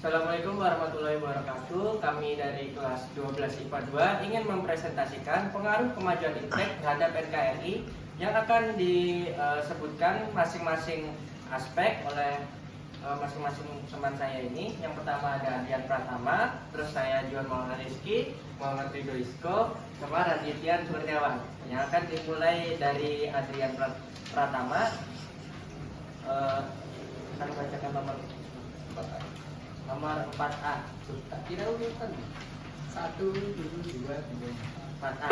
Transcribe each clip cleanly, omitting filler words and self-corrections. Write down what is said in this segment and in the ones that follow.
Assalamualaikum warahmatullahi wabarakatuh. Kami dari kelas 12 IPA 2 ingin mempresentasikan pengaruh kemajuan iptek terhadap NKRI yang akan disebutkan masing-masing aspek oleh masing-masing teman saya ini. Yang pertama ada Adrian Pratama, terus saya Juan Maulana Rizky, Muhammad Ridho Isko, sama Radityan Kurniawan. Yang akan dimulai dari Adrian Pratama. Akan bacakan nomor 4A. Tidak urutan 1, 2, 3, 4A.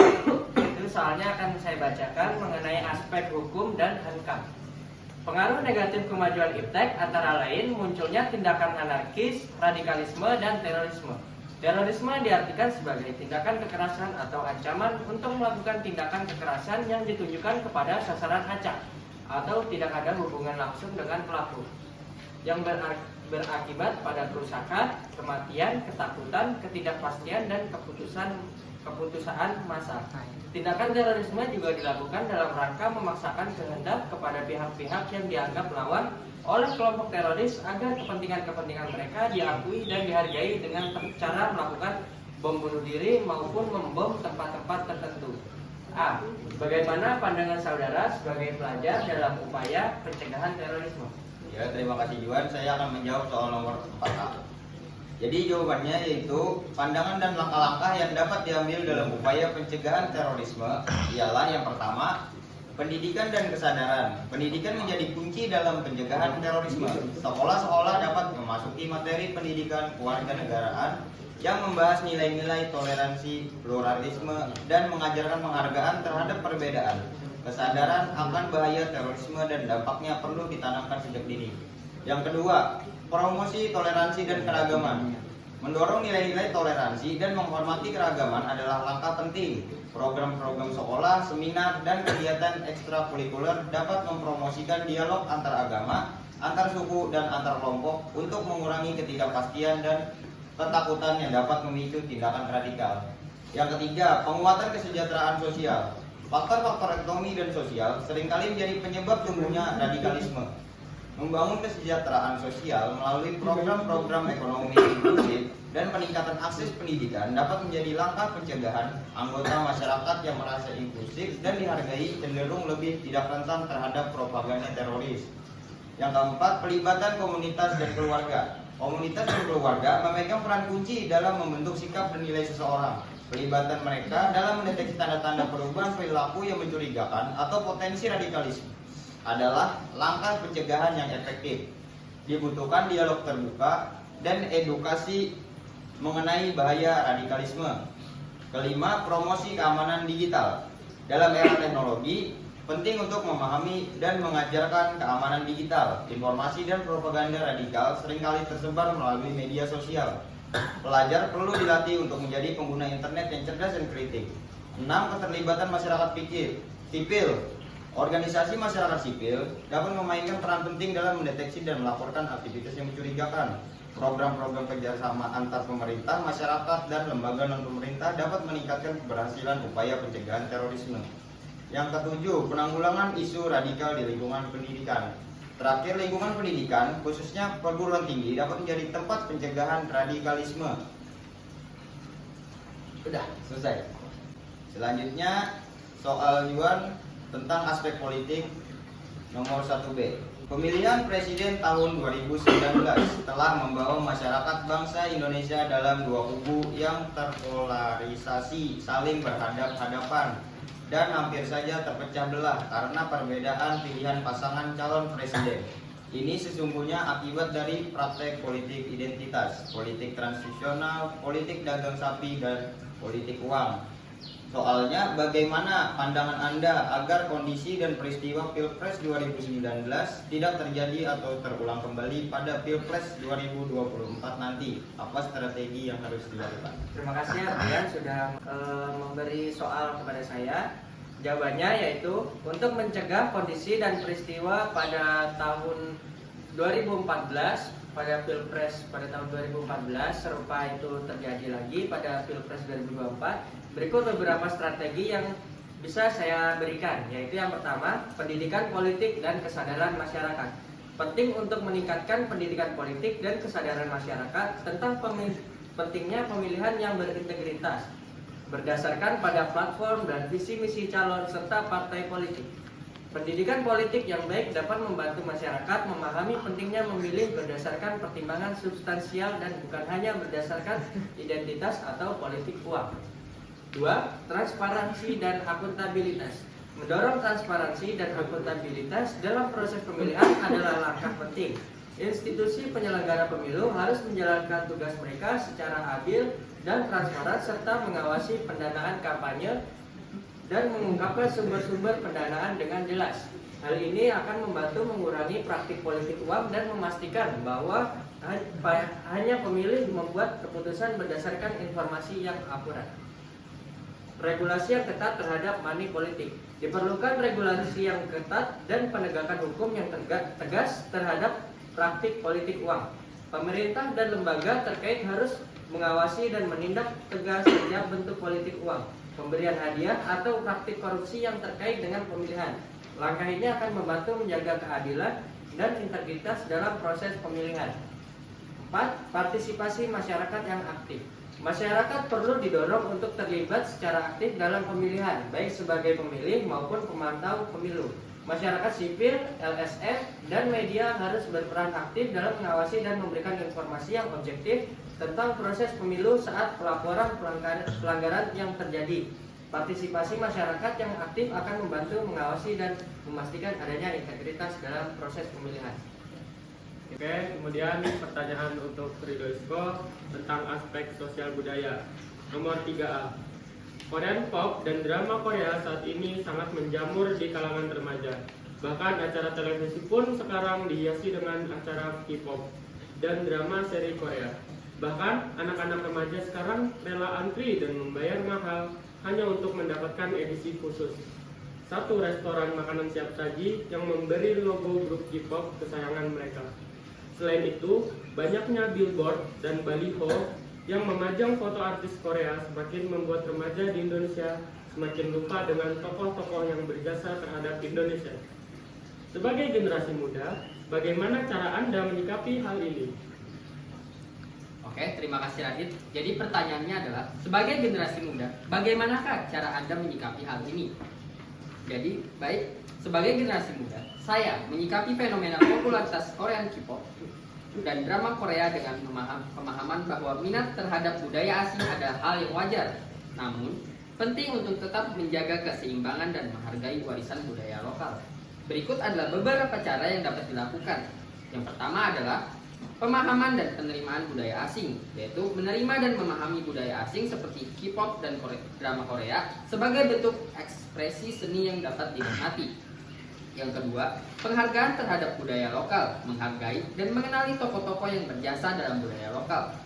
Itu soalnya akan saya bacakan mengenai aspek hukum dan hankam. Pengaruh negatif kemajuan iptek antara lain munculnya tindakan anarkis, radikalisme, dan terorisme. Terorisme diartikan sebagai tindakan kekerasan atau ancaman untuk melakukan tindakan kekerasan yang ditujukan kepada sasaran acak atau tidak ada hubungan langsung dengan pelaku, yang berakibat pada kerusakan, kematian, ketakutan, ketidakpastian, dan keputusaan massal. Tindakan terorisme juga dilakukan dalam rangka memaksakan kehendak kepada pihak-pihak yang dianggap lawan oleh kelompok teroris agar kepentingan-kepentingan mereka diakui dan dihargai dengan cara melakukan bom bunuh diri maupun membom tempat-tempat tertentu. A. Bagaimana pandangan saudara sebagai pelajar dalam upaya pencegahan terorisme? Ya, terima kasih Juan. Saya akan menjawab soal nomor 4A. Jadi jawabannya yaitu pandangan dan langkah-langkah yang dapat diambil dalam upaya pencegahan terorisme ialah yang pertama, pendidikan dan kesadaran. Pendidikan menjadi kunci dalam pencegahan terorisme. Sekolah-sekolah dapat memasuki materi pendidikan kewarganegaraan yang membahas nilai-nilai toleransi, pluralisme, dan mengajarkan penghargaan terhadap perbedaan. Kesadaran akan bahaya terorisme dan dampaknya perlu ditanamkan sejak dini. Yang kedua, promosi toleransi dan keragaman. Mendorong nilai-nilai toleransi dan menghormati keragaman adalah langkah penting. Program-program sekolah, seminar, dan kegiatan ekstrakurikuler dapat mempromosikan dialog antar agama, antar suku, dan antar kelompok untuk mengurangi ketidakpastian dan ketakutan yang dapat memicu tindakan radikal. Yang ketiga, penguatan kesejahteraan sosial. Faktor-faktor ekonomi dan sosial seringkali menjadi penyebab tumbuhnya radikalisme. Membangun kesejahteraan sosial melalui program-program ekonomi inklusif dan peningkatan akses pendidikan dapat menjadi langkah pencegahan anggota masyarakat yang merasa inklusif dan dihargai cenderung lebih tidak rentan terhadap propaganda teroris. Yang keempat, pelibatan komunitas dan keluarga. Komunitas dan keluarga memegang peran kunci dalam membentuk sikap dan nilai seseorang. Pelibatan mereka dalam mendeteksi tanda-tanda perubahan perilaku yang mencurigakan atau potensi radikalisme adalah langkah pencegahan yang efektif. Dibutuhkan dialog terbuka dan edukasi mengenai bahaya radikalisme. Kelima, promosi keamanan digital. Dalam era teknologi, penting untuk memahami dan mengajarkan keamanan digital. Informasi dan propaganda radikal seringkali tersebar melalui media sosial. Pelajar perlu dilatih untuk menjadi pengguna internet yang cerdas dan kritik. 6. Keterlibatan masyarakat sipil. Organisasi masyarakat sipil dapat memainkan peran penting dalam mendeteksi dan melaporkan aktivitas yang mencurigakan. Program-program kerjasama antar pemerintah, masyarakat, dan lembaga non-pemerintah dapat meningkatkan keberhasilan upaya pencegahan terorisme. Yang ketujuh, penanggulangan isu radikal di lingkungan pendidikan. Terakhir, lingkungan pendidikan, khususnya perguruan tinggi, dapat menjadi tempat pencegahan radikalisme. Sudah, selesai. Selanjutnya, soal Juan tentang aspek politik nomor 1B. Pemilihan presiden tahun 2019 telah membawa masyarakat bangsa Indonesia dalam dua kubu yang terpolarisasi, saling berhadap-hadapan, dan hampir saja terpecah belah karena perbedaan pilihan pasangan calon presiden. Ini sesungguhnya akibat dari praktek politik identitas, politik transisional, politik dagang sapi, dan politik uang. Soalnya, bagaimana pandangan Anda agar kondisi dan peristiwa Pilpres 2019 tidak terjadi atau terulang kembali pada Pilpres 2024 nanti? Apa strategi yang harus dilakukan? Terima kasih Adrian sudah memberi soal kepada saya. Jawabannya yaitu untuk mencegah kondisi dan peristiwa pada tahun 2014 pada Pilpres pada tahun 2014 serupa itu terjadi lagi pada Pilpres 2024. Berikut beberapa strategi yang bisa saya berikan, yaitu yang pertama, pendidikan politik dan kesadaran masyarakat. penting untuk meningkatkan pendidikan politik dan kesadaran masyarakat tentang pentingnya pemilihan yang berintegritas, berdasarkan pada platform dan visi misi calon serta partai politik. Pendidikan politik yang baik dapat membantu masyarakat memahami pentingnya memilih berdasarkan pertimbangan substansial dan bukan hanya berdasarkan identitas atau politik uang. 2. Transparansi dan akuntabilitas. Mendorong transparansi dan akuntabilitas dalam proses pemilihan adalah langkah penting. Institusi penyelenggara pemilu harus menjalankan tugas mereka secara adil dan transparan serta mengawasi pendanaan kampanye dan mengungkapkan sumber-sumber pendanaan dengan jelas. Hal ini akan membantu mengurangi praktik politik uang dan memastikan bahwa hanya pemilih membuat keputusan berdasarkan informasi yang akurat. Regulasi yang ketat terhadap money politik. Diperlukan regulasi yang ketat dan penegakan hukum yang tegas terhadap praktik politik uang. Pemerintah dan lembaga terkait harus mengawasi dan menindak tegas setiap bentuk politik uang, pemberian hadiah atau praktik korupsi yang terkait dengan pemilihan. Langkah ini akan membantu menjaga keadilan dan integritas dalam proses pemilihan. 4. Partisipasi masyarakat yang aktif. Masyarakat perlu didorong untuk terlibat secara aktif dalam pemilihan, baik sebagai pemilih maupun pemantau pemilu. Masyarakat sipil, LSM, dan media harus berperan aktif dalam mengawasi dan memberikan informasi yang objektif tentang proses pemilu saat pelaporan pelanggaran yang terjadi. Partisipasi masyarakat yang aktif akan membantu mengawasi dan memastikan adanya integritas dalam proses pemilihan. Oke, kemudian pertanyaan untuk Ridho Isko tentang aspek sosial budaya. Nomor 3A. Korean pop dan drama Korea saat ini sangat menjamur di kalangan remaja. Bahkan acara televisi pun sekarang dihiasi dengan acara K-pop dan drama seri Korea. Bahkan anak-anak remaja sekarang rela antri dan membayar mahal hanya untuk mendapatkan edisi khusus. Satu restoran makanan siap saji yang memberi logo grup K-pop kesayangan mereka. Selain itu, banyaknya billboard dan baliho yang memajang foto artis Korea semakin membuat remaja di Indonesia semakin lupa dengan tokoh-tokoh yang berjasa terhadap Indonesia. Sebagai generasi muda, bagaimana cara Anda menyikapi hal ini? Oke, terima kasih Radit. Jadi pertanyaannya adalah, sebagai generasi muda, bagaimanakah cara Anda menyikapi hal ini? Jadi, baik, sebagai generasi muda, saya menyikapi fenomena popularitas Korean K-pop dan drama Korea dengan pemahaman bahwa minat terhadap budaya asing adalah hal yang wajar. Namun, penting untuk tetap menjaga keseimbangan dan menghargai warisan budaya lokal. Berikut adalah beberapa cara yang dapat dilakukan. Yang pertama adalah pemahaman dan penerimaan budaya asing, yaitu menerima dan memahami budaya asing seperti K-pop dan drama Korea sebagai bentuk ekspresi seni yang dapat dinikmati. Yang kedua, penghargaan terhadap budaya lokal, menghargai dan mengenali tokoh-tokoh yang berjasa dalam budaya lokal,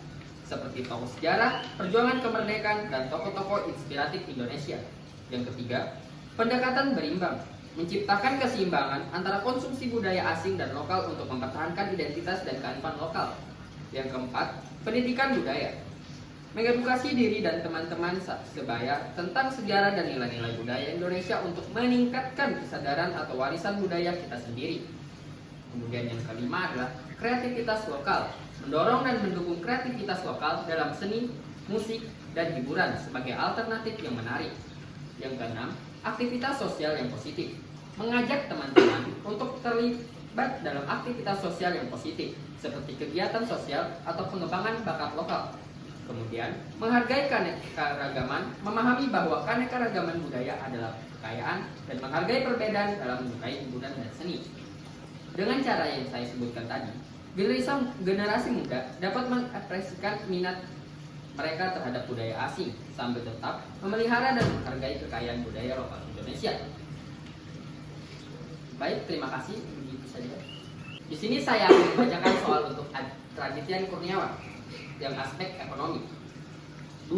seperti tokoh sejarah, perjuangan kemerdekaan, dan tokoh-tokoh inspiratif Indonesia. Yang ketiga, pendekatan berimbang, menciptakan keseimbangan antara konsumsi budaya asing dan lokal untuk mempertahankan identitas dan kearifan lokal. Yang keempat, pendidikan budaya, mengedukasi diri dan teman-teman sebaya tentang sejarah dan nilai-nilai budaya Indonesia untuk meningkatkan kesadaran atau warisan budaya kita sendiri. Kemudian yang kelima adalah kreativitas lokal, mendorong dan mendukung kreativitas lokal dalam seni, musik, dan hiburan sebagai alternatif yang menarik. Yang keenam, aktivitas sosial yang positif, mengajak teman-teman untuk terlibat dalam aktivitas sosial yang positif seperti kegiatan sosial atau pengembangan bakat lokal. Kemudian, menghargai keanekaragaman, memahami bahwa keanekaragaman budaya adalah kekayaan dan menghargai perbedaan dalam menyukai hiburan dan seni. Dengan cara yang saya sebutkan tadi, generasi muda dapat mengekspresikan minat mereka terhadap budaya asing sambil tetap memelihara dan menghargai kekayaan budaya lokal Indonesia. Baik, terima kasih. Begitu saja. Di sini saya akan membacakan soal untuk Raditya Kurniawan yang aspek ekonomi. 2.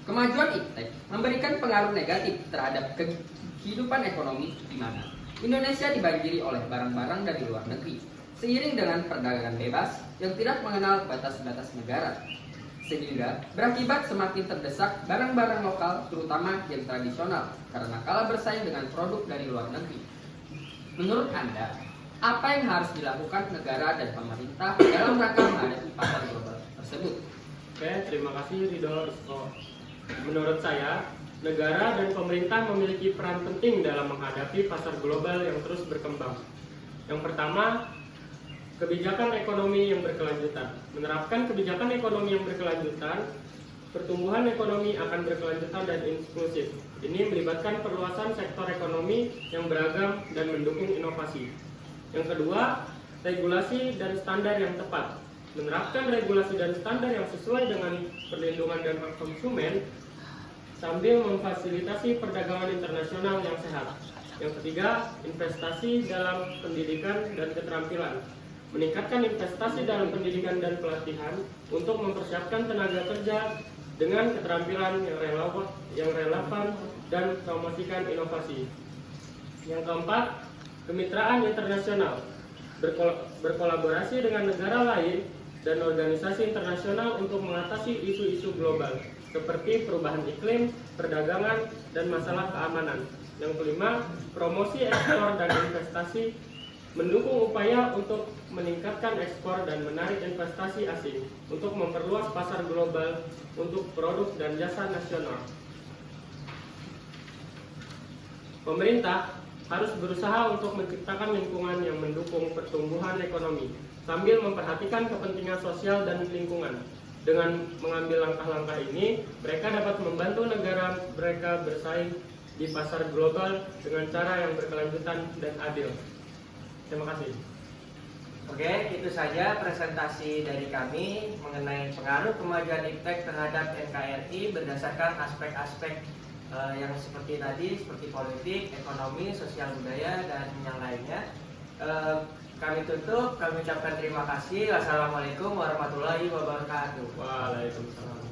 Kemajuan iptek memberikan pengaruh negatif terhadap kehidupan ekonomi di mana Indonesia dibanjiri oleh barang-barang dari luar negeri seiring dengan perdagangan bebas yang tidak mengenal batas-batas negara, sehingga berakibat semakin terdesak barang-barang lokal terutama yang tradisional karena kalah bersaing dengan produk dari luar negeri. Menurut Anda, Apa yang harus dilakukan negara dan pemerintah dalam rangka menghadapi pasar global tersebut? Oke, terima kasih Ridho Isco. Menurut saya, negara dan pemerintah memiliki peran penting dalam menghadapi pasar global yang terus berkembang. Yang pertama, kebijakan ekonomi yang berkelanjutan. Menerapkan kebijakan ekonomi yang berkelanjutan, pertumbuhan ekonomi akan berkelanjutan dan inklusif. Ini melibatkan perluasan sektor ekonomi yang beragam dan mendukung inovasi. Yang kedua, regulasi dan standar yang tepat. Menerapkan regulasi dan standar yang sesuai dengan perlindungan dan hak konsumen sambil memfasilitasi perdagangan internasional yang sehat. Yang ketiga, investasi dalam pendidikan dan keterampilan. Meningkatkan investasi dalam pendidikan dan pelatihan untuk mempersiapkan tenaga kerja dengan keterampilan yang relevan dan promosikan inovasi. Yang keempat, kemitraan internasional. Berkolaborasi dengan negara lain dan organisasi internasional untuk mengatasi isu-isu global seperti perubahan iklim, perdagangan, dan masalah keamanan. Yang kelima, promosi ekspor dan investasi, mendukung upaya untuk meningkatkan ekspor dan menarik investasi asing untuk memperluas pasar global untuk produk dan jasa nasional. Pemerintah harus berusaha untuk menciptakan lingkungan yang mendukung pertumbuhan ekonomi sambil memperhatikan kepentingan sosial dan lingkungan. Dengan mengambil langkah-langkah ini, mereka dapat membantu negara mereka bersaing di pasar global dengan cara yang berkelanjutan dan adil. Terima kasih. Oke, itu saja presentasi dari kami mengenai pengaruh kemajuan IPTEK terhadap NKRI berdasarkan aspek-aspek yang seperti tadi, seperti politik, ekonomi, sosial budaya, dan yang lainnya. Kami tutup, kami ucapkan terima kasih. Wassalamualaikum warahmatullahi wabarakatuh. Waalaikumsalam.